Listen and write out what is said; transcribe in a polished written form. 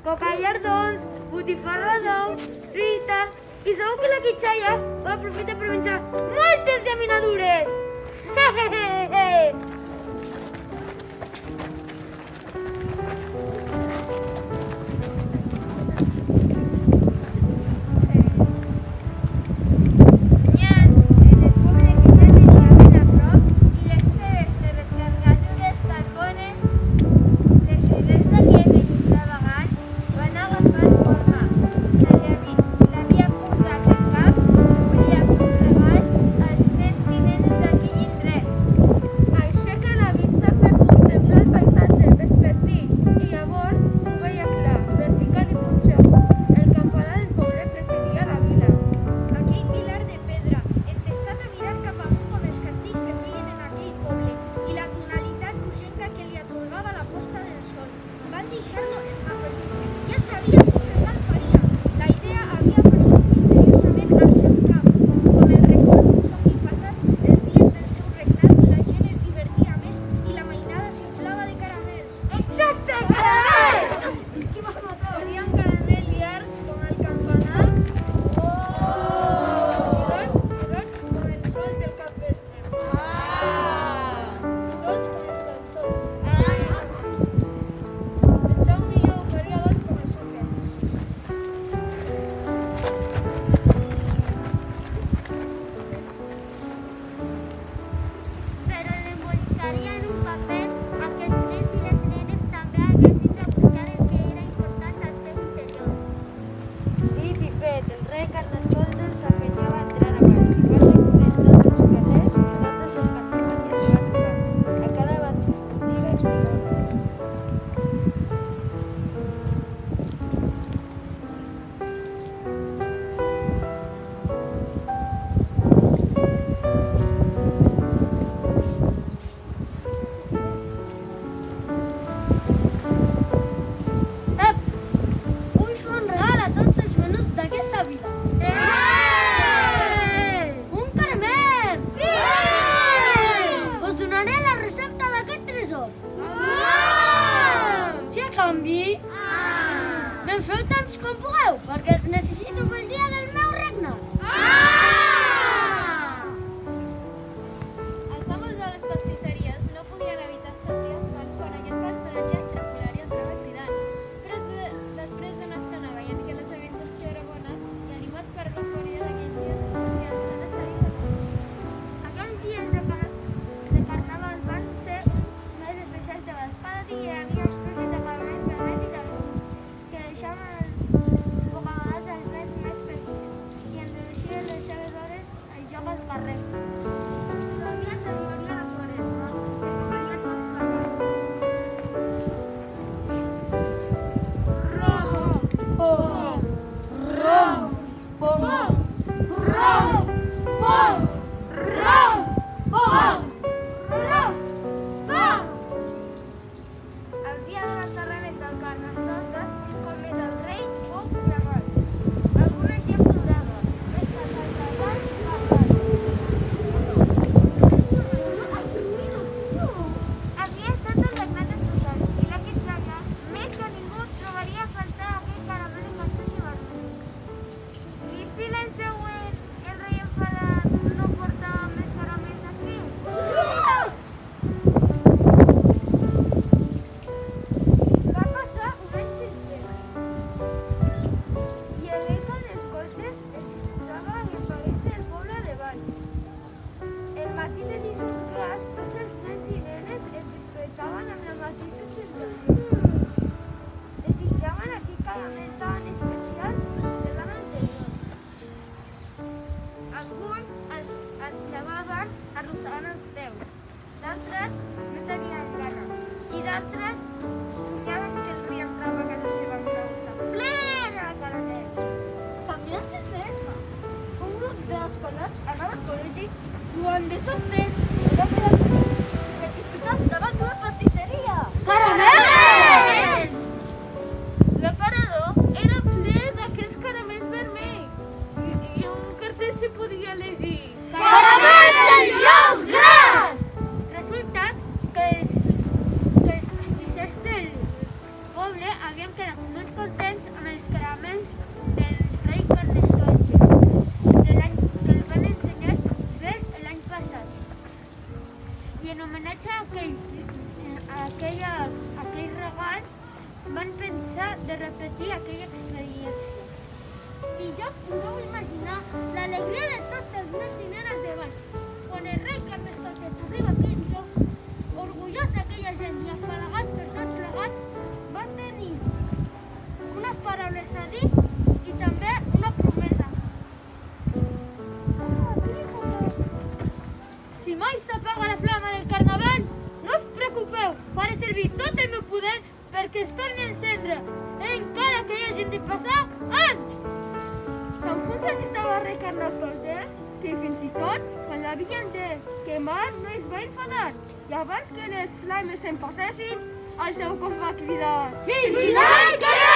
coca i ardons, botifarra d'ou, truita, i segur que la quitxalla ho aprofita per menjar moltes llaminadures. Me'n feu tants com pugueu, perquè els necessito pel dia del meu regne. Els amos de les pastisseries no podien evitar sentir espant quan aquest personatge estrafolari entrava cridant, però després d'una estona veient que la seva intenció era bona i animats per l'euforia d'aquells dies especials van estar divertits. Aquells dies de carnaval van ser uns més especials de vegades. Cada dia hi havia espècies de cabrons vermells i talons que deixaven els bocabadats als nens més petits i endolcien les seves hores al joc al carrer. L'ambient es moria a la quaresma i s'acabaria tot plegat. El dia de l'enterrament del Carnestoltes, un cop més el rei fou cremat. Alguna gent plorava, més que els altres anys havia estat el regnat escoltant i la quitxalla, més que ningú, trobaria a faltar aquell caramel encantós i vermell. I si l'any següent el rei enfadat no portava més caramels aquí? Va passar un any sencer i el rei Carnestoltes es disfrutava i aparèixer el poble de Valls. El matí de dijous gras, tots els nens i nenes es despertaven amb la mateixa sensació. Desitjaven aquell caramel tan especial de l'any anterior. Alguns els llevaven arrossegant els peus, d'altres no tenien gana i d'altres somiaven que el rei entrava a casa seva amb una bossa plena de caramel. Caminant sense esma, un grup d'escolars anava al col·legi quan de sobte va quedar petrificat davant d'una pastisseria. Caramels! L'aparador era ple d'aquells caramels vermells i un cartell s'hi podia llegir. Caramels del Dijous Gras! Resulta que els pastissers del poble havien quedat molt contents repetir aquella experiència. I ja us podeu imaginar l'alegria de tots els nens i nenes de Valls quan el rei Carnestoltes arriba aquell dijous, orgullós d'aquella gent i afalagat per tot plegat, va tenir unes paraules a dir i també una promesa. Si mai s'apaga la flama del carnaval, no us preocupeu, faré servir tot el meu poder perquè es torni a encendre, encara que hi hagin de passar anys. Tan content estava el rei Carnestoltes que fins i tot quan l'havien de quemar no es va enfadar. I abans que les flames se'n passessin, el seu cos va cridar: Fins l'any que ve!